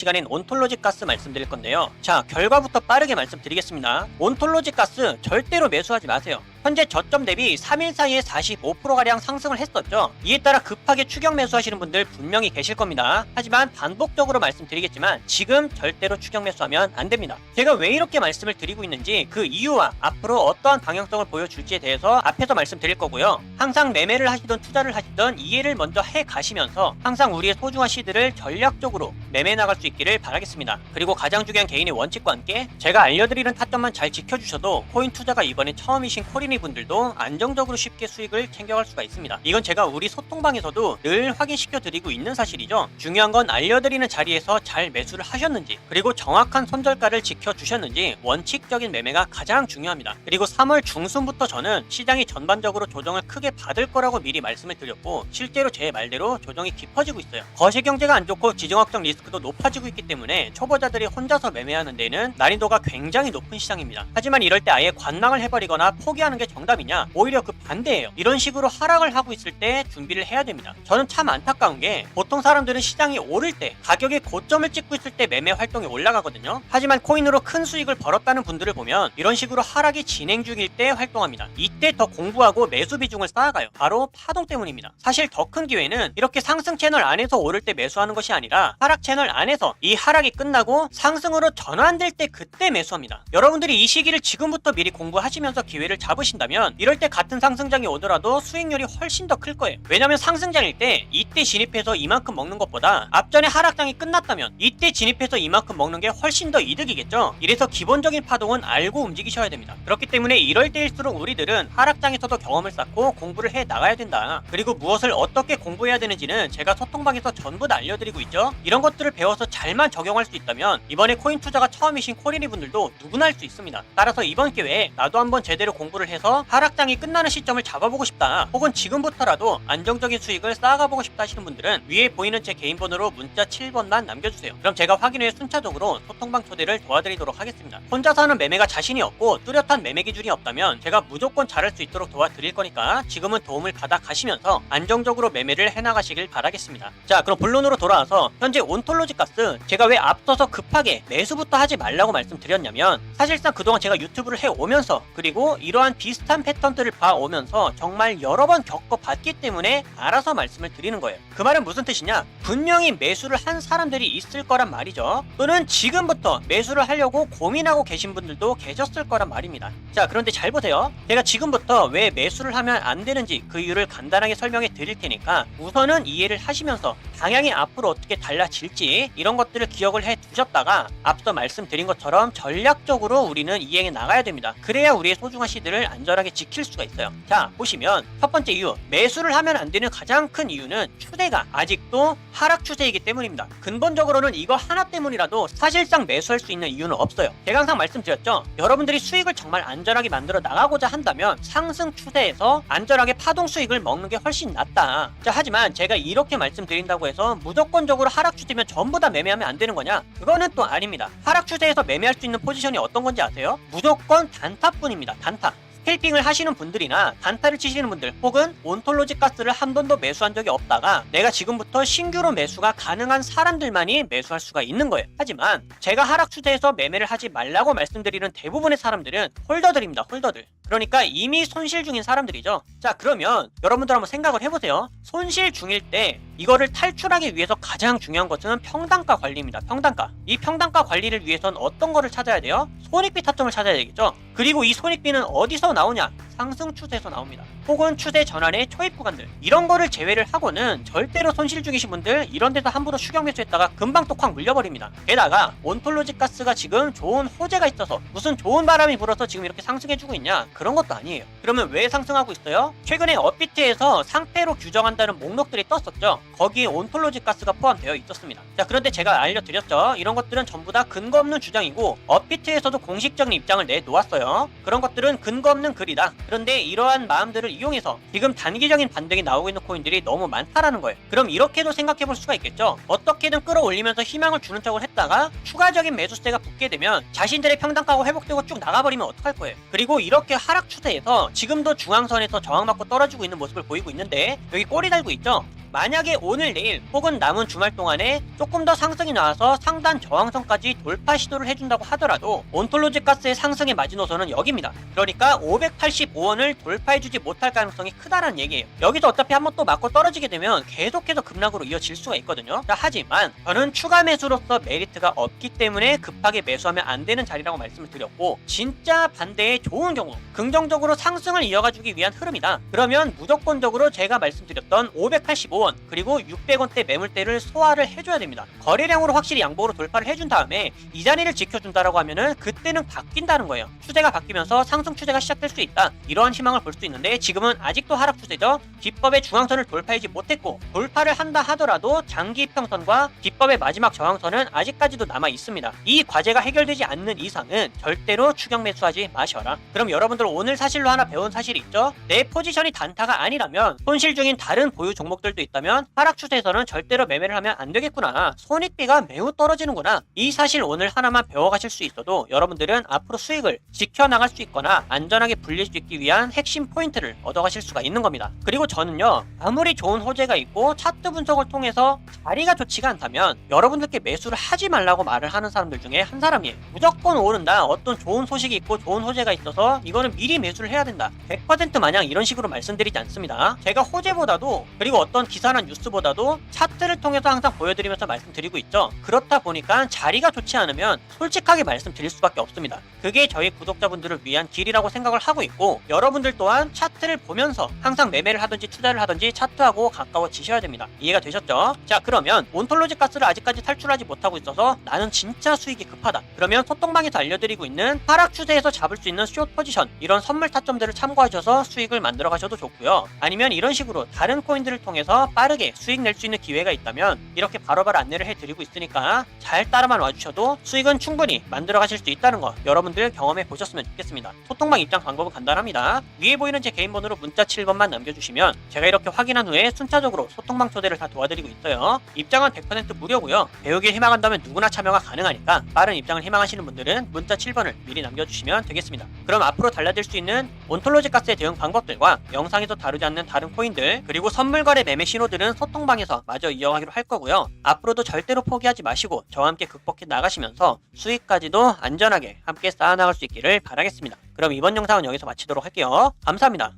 시간엔 온톨로지 가스 말씀드릴 건데요. 자, 결과부터 빠르게 말씀드리겠습니다. 온톨로지 가스 절대로 매수하지 마세요. 현재 저점 대비 3일 사이에 45%가량 상승을 했었죠. 이에 따라 급하게 추격 매수하시는 분들 분명히 계실 겁니다. 하지만 반복적으로 말씀드리겠지만 지금 절대로 추격 매수하면 안 됩니다. 제가 왜 이렇게 말씀을 드리고 있는지 그 이유와 앞으로 어떠한 방향성을 보여줄지에 대해서 앞에서 말씀드릴 거고요. 항상 매매를 하시던 투자를 하시던 이해를 먼저 해 가시면서 항상 우리의 소중한 시드를 전략적으로 매매 나갈 수 있기를 바라겠습니다. 그리고 가장 중요한 개인의 원칙과 함께 제가 알려드리는 타점만 잘 지켜주셔도 코인 투자가 이번에 처음이신 코린 분들도 안정적으로 쉽게 수익을 챙겨갈 수가 있습니다. 이건 제가 우리 소통방에서도 늘 확인시켜 드리고 있는 사실이죠. 중요한 건 알려드리는 자리에서 잘 매수를 하셨는지, 그리고 정확한 손절가를 지켜주셨는지 원칙적인 매매가 가장 중요합니다. 그리고 3월 중순부터 저는 시장이 전반적으로 조정을 크게 받을 거라고 미리 말씀을 드렸고 실제로 제 말대로 조정이 깊어지고 있어요. 거시경제가 안 좋고 지정학적 리스크도 높아지고 있기 때문에 초보자들이 혼자서 매매하는 데는 난이도가 굉장히 높은 시장입니다. 하지만 이럴 때 아예 관망을 해버리거나 포기하는 게 정답이냐? 오히려 그 반대예요. 이런 식으로 하락을 하고 있을 때 준비를 해야 됩니다. 저는 참 안타까운 게 보통 사람들은 시장이 오를 때 가격의 고점을 찍고 있을 때 매매 활동이 올라가거든요. 하지만 코인으로 큰 수익을 벌었다는 분들을 보면 이런 식으로 하락이 진행 중일 때 활동합니다. 이때 더 공부하고 매수 비중을 쌓아가요. 바로 파동 때문입니다. 사실 더 큰 기회는 이렇게 상승 채널 안에서 오를 때 매수하는 것이 아니라 하락 채널 안에서 이 하락이 끝나고 상승으로 전환될 때 그때 매수합니다. 여러분들이 이 시기를 지금부터 미리 공부하시면서 기회를 잡으신다면 이럴 때 같은 상승장이 오더라도 수익률이 훨씬 더 클 거예요. 왜냐면 상승장일 때 이때 진입해서 이만큼 먹는 것보다 앞전에 하락장이 끝났다면 이때 진입해서 이만큼 먹는 게 훨씬 더 이득이겠죠. 이래서 기본적인 파동은 알고 움직이셔야 됩니다. 그렇기 때문에 이럴 때일수록 우리들은 하락장에서도 경험을 쌓고 공부를 해 나가야 된다. 그리고 무엇을 어떻게 공부해야 되는지는 제가 소통방에서 전부 다 알려드리고 있죠. 이런 것들을 배워서 잘만 적용할 수 있다면 이번에 코인 투자가 처음이신 코린이 분들도 누구나 할 수 있습니다. 따라서 이번 기회에 나도 한번 제대로 공부를 해서 하락장이 끝나는 시점을 잡아보고 싶다, 혹은 지금부터라도 안정적인 수익을 쌓아가보고 싶다 하시는 분들은 위에 보이는 제 개인 번호로 문자 7번만 남겨주세요. 그럼 제가 확인 후에 순차적으로 소통방 초대를 도와드리도록 하겠습니다. 혼자서 하는 매매가 자신이 없고 뚜렷한 매매 기준이 없다면 제가 무조건 잘할 수 있도록 도와드릴 거니까 지금은 도움을 받아 가시면서 안정적으로 매매를 해나가시길 바라겠습니다. 자, 그럼 본론으로 돌아와서 현재 온톨로지 가스 제가 왜 앞서서 급하게 매수부터 하지 말라고 말씀드렸냐면, 사실상 그동안 제가 유튜브를 해오면서 그리고 이러한 비슷한 패턴들을 봐오면서 정말 여러 번 겪어봤기 때문에 알아서 말씀을 드리는 거예요. 그 말은 무슨 뜻이냐? 분명히 매수를 한 사람들이 있을 거란 말이죠. 또는 지금부터 매수를 하려고 고민하고 계신 분들도 계셨을 거란 말입니다. 자, 그런데 잘 보세요. 제가 지금부터 왜 매수를 하면 안 되는지 그 이유를 간단하게 설명해 드릴 테니까 우선은 이해를 하시면서 방향이 앞으로 어떻게 달라질지 이런 것들을 기억을 해 두셨다가 앞서 말씀드린 것처럼 전략적으로 우리는 이행해 나가야 됩니다. 그래야 우리의 소중한 시드를 안전하게 지킬 수가 있어요. 자, 보시면 첫 번째 이유, 매수를 하면 안 되는 가장 큰 이유는 추세가 아직도 하락 추세이기 때문입니다. 근본적으로는 이거 하나 때문이라도 사실상 매수할 수 있는 이유는 없어요. 제가 항상 말씀드렸죠. 여러분들이 수익을 정말 안전하게 만들어 나가고자 한다면 상승 추세에서 안전하게 파동 수익을 먹는 게 훨씬 낫다. 자, 하지만 제가 이렇게 말씀드린다고 해서 무조건적으로 하락 추세면 전부 다 매매하면 안 되는 거냐? 그거는 또 아닙니다. 하락 추세에서 매매할 수 있는 포지션이 어떤 건지 아세요? 무조건 단타뿐입니다. 단타. 스캘핑을 하시는 분들이나 단타를 치시는 분들, 혹은 온톨로지 가스를 한 번도 매수한 적이 없다가 내가 지금부터 신규로 매수가 가능한 사람들만이 매수할 수가 있는 거예요. 하지만 제가 하락 추세에서 매매를 하지 말라고 말씀드리는 대부분의 사람들은 홀더들입니다. 홀더들. 그러니까 이미 손실 중인 사람들이죠. 자, 그러면 여러분들 한번 생각을 해보세요. 손실 중일 때 이거를 탈출하기 위해서 가장 중요한 것은 평단가 관리입니다. 평단가. 이 평단가 관리를 위해선 어떤 거를 찾아야 돼요? 손익비 타점을 찾아야 되겠죠. 그리고 이 손익비는 어디서 나오냐? 상승 추세에서 나옵니다. 혹은 추세 전환의 초입 구간들, 이런 거를 제외를 하고는 절대로 손실 중이신 분들 이런 데서 함부로 추격 매수했다가 금방 또 콱 물려버립니다. 게다가 온톨로지 가스가 지금 좋은 호재가 있어서 무슨 좋은 바람이 불어서 지금 이렇게 상승해주고 있냐? 그런 것도 아니에요. 그러면 왜 상승하고 있어요? 최근에 업비트에서 상태로 규정한다는 목록들이 떴었죠. 거기에 온톨로지 가스가 포함되어 있었습니다. 자, 그런데 제가 알려드렸죠. 이런 것들은 전부 다 근거 없는 주장이고 업비트에서도 공식적인 입장을 내놓았어요. 그런 것들은 근거 없는 글이다. 그런데 이러한 마음들을 이용해서 지금 단기적인 반등이 나오고 있는 코인들이 너무 많다라는 거예요. 그럼 이렇게도 생각해 볼 수가 있겠죠. 어떻게든 끌어올리면서 희망을 주는 척을 했다가 추가적인 매수세가 붙게 되면 자신들의 평단가가 회복되고 쭉 나가버리면 어떡할 거예요. 그리고 이렇게 하락 추세에서 지금도 중앙선에서 저항받고 떨어지고 있는 모습을 보이고 있는데 여기 꼬리 달고 있죠. 만약에 오늘 내일 혹은 남은 주말 동안에 조금 더 상승이 나와서 상단 저항선까지 돌파 시도를 해준다고 하더라도 온톨로지 가스의 상승의 마지노선은 여기입니다. 그러니까 585원을 돌파해주지 못할 가능성이 크다라는 얘기예요. 여기서 어차피 한번 또 맞고 떨어지게 되면 계속해서 급락으로 이어질 수가 있거든요. 자, 하지만 저는 추가 매수로서 메리트가 없기 때문에 급하게 매수하면 안 되는 자리라고 말씀을 드렸고, 진짜 반대의 좋은 경우 긍정적으로 상승을 이어가주기 위한 흐름이다. 그러면 무조건적으로 제가 말씀드렸던 585원 그리고 600원대 매물대를 소화를 해줘야 됩니다. 거래량으로 확실히 양보로 돌파를 해준 다음에 이 자리를 지켜준다라고 하면은 그때는 바뀐다는 거예요. 추세가 바뀌면서 상승 추세가 시작될 수 있다. 이러한 희망을 볼 수 있는데 지금은 아직도 하락 추세죠. 기법의 중앙선을 돌파하지 못했고, 돌파를 한다 하더라도 장기 평선과 기법의 마지막 저항선은 아직까지도 남아 있습니다. 이 과제가 해결되지 않는 이상은 절대로 추격 매수하지 마셔라. 그럼 여러분들 오늘 사실로 하나 배운 사실이 있죠? 내 포지션이 단타가 아니라면, 손실 중인 다른 보유 종목들도 있다면 하락 추세에서는 절대로 매매를 하면 안 되겠구나. 손익비가 매우 떨어지는구나. 이 사실 오늘 하나만 배워가실 수 있어도 여러분들은 앞으로 수익을 지켜나갈 수 있거나 안전하게 불릴 수 있기 위한 핵심 포인트를 얻어가실 수가 있는 겁니다. 그리고 저는요, 아무리 좋은 호재가 있고 차트 분석을 통해서 자리가 좋지가 않다면 여러분들께 매수를 하지 말라고 말을 하는 사람들 중에 한 사람이에요. 무조건 오른다, 어떤 좋은 소식이 있고 좋은 호재가 있어서 이거는 미리 매수를 해야 된다, 100% 마냥 이런 식으로 말씀드리지 않습니다. 제가 호재보다도, 그리고 어떤 기사나 뉴스보다도 차트를 통해서 항상 보여드리면서 말씀드리고 있죠. 그렇다 보니까 자리가 좋지 않으면 솔직하게 말씀드릴 수밖에 없습니다. 그게 저희 구독자분들을 위한 길이라고 생각을 하고 있고, 여러분들 또한 차트를 보면서 항상 매매를 하든지 투자를 하든지 차트하고 가까워지셔야 됩니다. 이해가 되셨죠? 자, 그러면 온톨로지 가스를 아직까지 탈출하지 못하고 있어서 나는 진짜 수익이 급하다. 그러면 소통방에서 알려드리고 있는 하락 추세에서 잡을 수 있는 숏 포지션, 이런 선물 타점들을 참고하셔서 수익을 만들어 가셔도 좋고요. 아니면 이런 식으로 다른 코인들을 통해서 빠르게 수익 낼 수 있는 기회가 있다면 이렇게 바로바로 안내를 해드리고 있으니까 잘 따라만 와주셔도 수익은 충분히 만들어 가실 수 있다는 거 여러분들 경험해 보셨으면 좋겠습니다. 소통방 입장 방법은 간단합니다. 위에 보이는 제 개인 번호로 문자 7번만 남겨주시면 제가 이렇게 확인한 후에 순차적으로 소통방 초대를 다 도와드리고 있어요. 입장은 100% 무료고요. 배우길 희망한다면 누구나 참여가 가능하니까 빠른 입장을 희망하시는 분들은 문자 7번을 미리 남겨주시면 되겠습니다. 그럼 앞으로 달라질 수 있는 온톨로지 가스의 대응 방법들과 영상에서 다루지 않는 다른 코인들, 그리고 선물 거래 매매 신호들은 소통방에서 마저 이어가기로 할 거고요. 앞으로도 절대로 포기하지 마시고 저와 함께 극복해 나가시면서 수익까지도 안전하게 함께 쌓아나갈 수 있기를 바라겠습니다. 그럼 이번 영상은 여기서 마치도록 할게요. 감사합니다.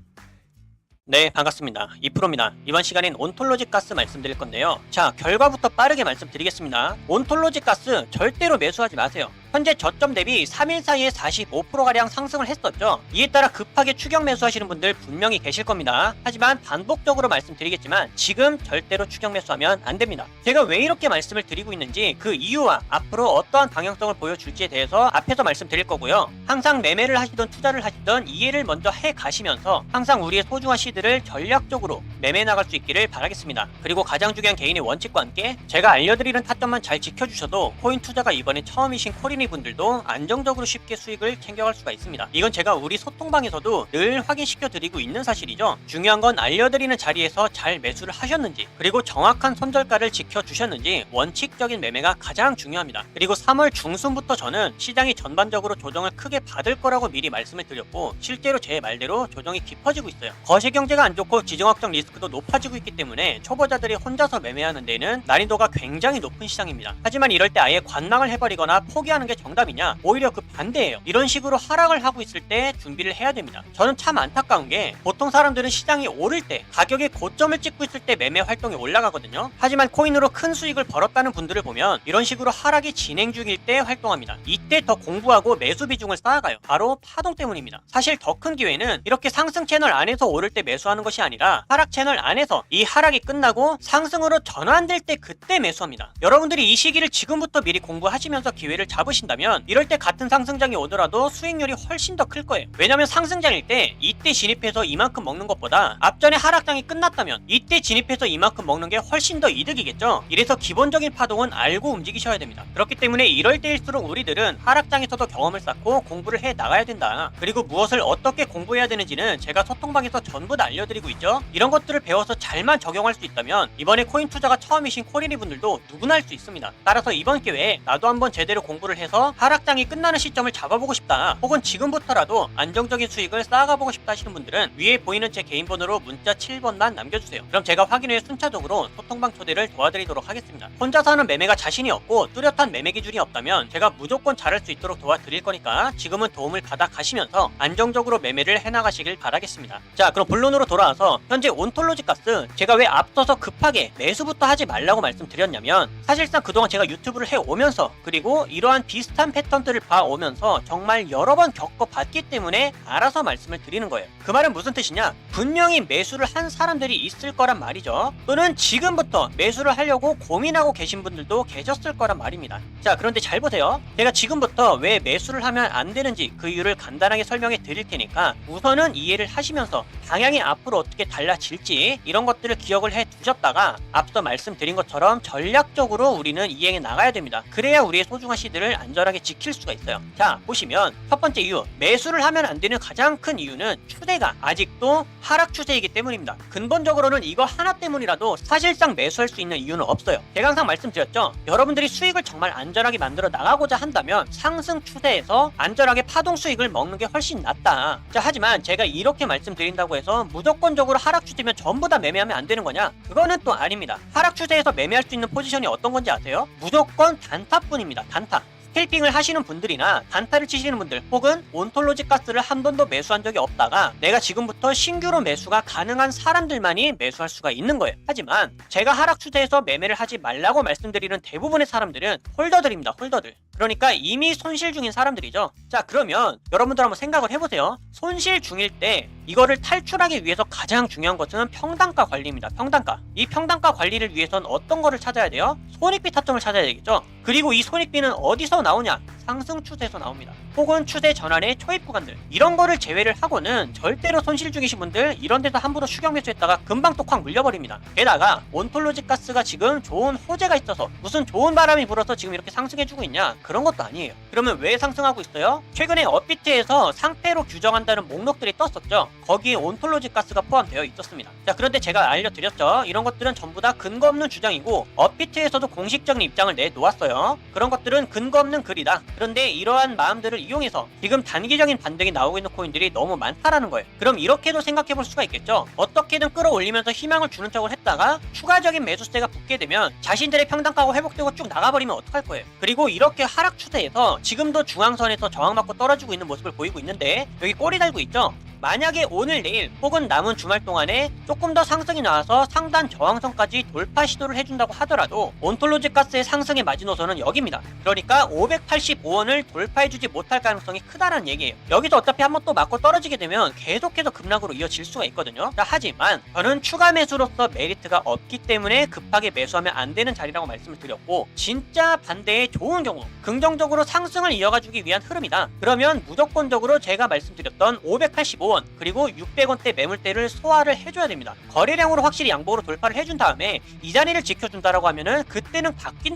네, 반갑습니다. 2%입니다. 이번 시간엔 온톨로지 가스 말씀드릴 건데요. 자, 결과부터 빠르게 말씀드리겠습니다. 온톨로지 가스 절대로 매수하지 마세요. 현재 저점 대비 3일 사이에 45%가량 상승을 했었죠. 이에 따라 급하게 추격 매수하시는 분들 분명히 계실 겁니다. 하지만 반복적으로 말씀드리겠지만 지금 절대로 추격 매수하면 안 됩니다. 제가 왜 이렇게 말씀을 드리고 있는지 그 이유와 앞으로 어떠한 방향성을 보여줄지에 대해서 앞에서 말씀드릴 거고요. 항상 매매를 하시던 투자를 하시던 이해를 먼저 해 가시면서 항상 우리의 소중한 시드를 전략적으로 매매 나갈 수 있기를 바라겠습니다. 그리고 가장 중요한 개인의 원칙과 함께 제가 알려드리는 타점만 잘 지켜주셔도 코인 투자가 이번에 처음이신 코린 분들도 안정적으로 쉽게 수익을 챙겨갈 수가 있습니다. 이건 제가 우리 소통방에서도 늘 확인시켜 드리고 있는 사실이죠. 중요한 건 알려드리는 자리에서 잘 매수를 하셨는지, 그리고 정확한 손절가를 지켜주셨는지, 원칙적인 매매가 가장 중요합니다. 그리고 3월 중순부터 저는 시장이 전반적으로 조정을 크게 받을 거라고 미리 말씀을 드렸고, 실제로 제 말대로 조정이 깊어지고 있어요. 거시경제가 안 좋고 지정학적 리스크도 높아지고 있기 때문에 초보자들이 혼자서 매매하는 데는 난이도가 굉장히 높은 시장입니다. 하지만 이럴 때 아예 관망을 해버리거나 포기하는 게 정답이냐? 오히려 그 반대예요. 이런 식으로 하락을 하고 있을 때 준비를 해야 됩니다. 저는 참 안타까운 게, 보통 사람들은 시장이 오를 때, 가격의 고점을 찍고 있을 때 매매 활동이 올라가거든요. 하지만 코인으로 큰 수익을 벌었다는 분들을 보면 이런 식으로 하락이 진행 중일 때 활동합니다. 이때 더 공부하고 매수 비중을 쌓아가요. 바로 파동 때문입니다. 사실 더 큰 기회는 이렇게 상승 채널 안에서 오를 때 매수하는 것이 아니라 하락 채널 안에서 이 하락이 끝나고 상승으로 전환될 때 그때 매수합니다. 여러분들이 이 시기를 지금부터 미리 공부하시면서 기회를 잡으신다면 이럴 때 같은 상승장이 오더라도 수익률이 훨씬 더 클 거예요. 왜냐면 상승장일 때 이때 진입해서 이만큼 먹는 것보다 앞전에 하락장이 끝났다면 이때 진입해서 이만큼 먹는 게 훨씬 더 이득이겠죠. 이래서 기본적인 파동은 알고 움직이셔야 됩니다. 그렇기 때문에 이럴 때일수록 우리들은 하락장에서도 경험을 쌓고 공부를 해 나가야 된다. 그리고 무엇을 어떻게 공부해야 되는지는 제가 소통방에서 전부 다 알려드리고 있죠. 이런 것들을 배워서 잘만 적용할 수 있다면 이번에 코인 투자가 처음이신 코리니 분들도 누구나 할 수 있습니다. 따라서 이번 기회에 나도 한번 제대로 공부를 해서 상승해서 하락장이 끝나는 시점을 잡아보고 싶다, 혹은 지금부터라도 안정적인 수익을 쌓아가보고 싶다 하시는 분들은 위에 보이는 제 개인 번호로 문자 7번만 남겨주세요. 그럼 제가 확인 후에 순차적으로 소통방 초대를 도와드리도록 하겠습니다. 혼자서 하는 매매가 자신이 없고 뚜렷한 매매 기준이 없다면 제가 무조건 잘할 수 있도록 도와드릴 거니까 지금은 도움을 받아 가시면서 안정적으로 매매를 해나가시길 바라겠습니다. 자, 그럼 본론으로 돌아와서 현재 온톨로지 가스 제가 왜 앞서서 급하게 매수부터 하지 말라고 말씀드렸냐면, 사실상 그동안 제가 유튜브를 해오면서 그리고 이러한 비슷한 패턴들을 봐오면서 정말 여러 번 겪어봤기 때문에 알아서 말씀을 드리는 거예요. 그 말은 무슨 뜻이냐? 분명히 매수를 한 사람들이 있을 거란 말이죠. 또는 지금부터 매수를 하려고 고민하고 계신 분들도 계셨을 거란 말입니다. 자, 그런데 잘 보세요. 제가 지금부터 왜 매수를 하면 안 되는지 그 이유를 간단하게 설명해 드릴 테니까 우선은 이해를 하시면서 방향이 앞으로 어떻게 달라질지 이런 것들을 기억을 해 두셨다가 앞서 말씀드린 것처럼 전략적으로 우리는 이행해 나가야 됩니다. 그래야 우리의 소중한 시드를 안전하게 지킬 수가 있어요. 자, 보시면 첫 번째 이유, 매수를 하면 안 되는 가장 큰 이유는 추세가 아직도 하락 추세이기 때문입니다. 근본적으로는 이거 하나 때문이라도 사실상 매수할 수 있는 이유는 없어요. 제가 항상 말씀드렸죠. 여러분들이 수익을 정말 안전하게 만들어 나가고자 한다면 상승 추세에서 안전하게 파동 수익을 먹는 게 훨씬 낫다. 자, 하지만 제가 이렇게 말씀드린다고 해서 무조건적으로 하락 추세면 전부 다 매매하면 안 되는 거냐? 그거는 또 아닙니다. 하락 추세에서 매매할 수 있는 포지션이 어떤 건지 아세요? 무조건 단타뿐입니다. 단타. 스캘핑을 하시는 분들이나 단타를 치시는 분들, 혹은 온톨로지 가스를 한 번도 매수한 적이 없다가 내가 지금부터 신규로 매수가 가능한 사람들만이 매수할 수가 있는 거예요. 하지만 제가 하락 추세에서 매매를 하지 말라고 말씀드리는 대부분의 사람들은 홀더들입니다. 홀더들. 그러니까 이미 손실 중인 사람들이죠. 자, 그러면 여러분들 한번 생각을 해보세요. 손실 중일 때 이거를 탈출하기 위해서 가장 중요한 것은 평단가 관리입니다. 평단가. 이 평단가 관리를 위해선 어떤 거를 찾아야 돼요? 손익비 타점을 찾아야 되겠죠. 그리고 이 손익비는 어디서 나오냐? 상승 추세에서 나옵니다. 혹은 추세 전환의 초입 구간들, 이런 거를 제외를 하고는 절대로 손실 중이신 분들 이런 데서 함부로 추격 매수했다가 금방 또 확 물려버립니다. 게다가 온톨로지 가스가 지금 좋은 호재가 있어서 무슨 좋은 바람이 불어서 지금 이렇게 상승해주고 있냐? 그런 것도 아니에요. 그러면 왜 상승하고 있어요? 최근에 업비트에서 상패로 규정한다는 목록들이 떴었죠. 거기에 온톨로지 가스가 포함되어 있었습니다. 자, 그런데 제가 알려드렸죠. 이런 것들은 전부 다 근거 없는 주장이고 업비트에서도 공식적인 입장을 내놓았어요. 그런 것들은 근거 없는 글이다. 그런데 이러한 마음들을 이용해서 지금 단기적인 반등이 나오고 있는 코인들이 너무 많다라는 거예요. 그럼 이렇게도 생각해 볼 수가 있겠죠. 어떻게든 끌어올리면서 희망을 주는 척을 했다가 추가적인 매수세가 붙게 되면 자신들의 평단가가 회복되고 쭉 나가버리면 어떡할 거예요. 그리고 이렇게 하락 추세에서 지금도 중앙선에서 저항받고 떨어지고 있는 모습을 보이고 있는데 여기 꼬리 달고 있죠. 만약에 오늘 내일 혹은 남은 주말 동안에 조금 더 상승이 나와서 상단 저항선까지 돌파 시도를 해준다고 하더라도 온톨로지 가스의 상승의 마지노선은 여기입니다. 그러니까 585원을 돌파해주지 못할 가능성이 크다는 얘기예요. 여기서 어차피 한번 또 맞고 떨어지게 되면 계속해서 급락으로 이어질 수가 있거든요. 자, 하지만 저는 추가 매수로서 메리트가 없기 때문에 급하게 매수하면 안 되는 자리라고 말씀을 드렸고, 진짜 반대의 좋은 경우 긍정적으로 상승을 이어가주기 위한 흐름이다. 그러면 무조건적으로 제가 말씀드렸던 585원 그리고 600원대 매물대를 소화를 해줘야 됩니다. 거래량으로 확실히 양보로 돌파를 해준 다음에 이 자리를 지켜준다라고 하면은 그때는 바뀐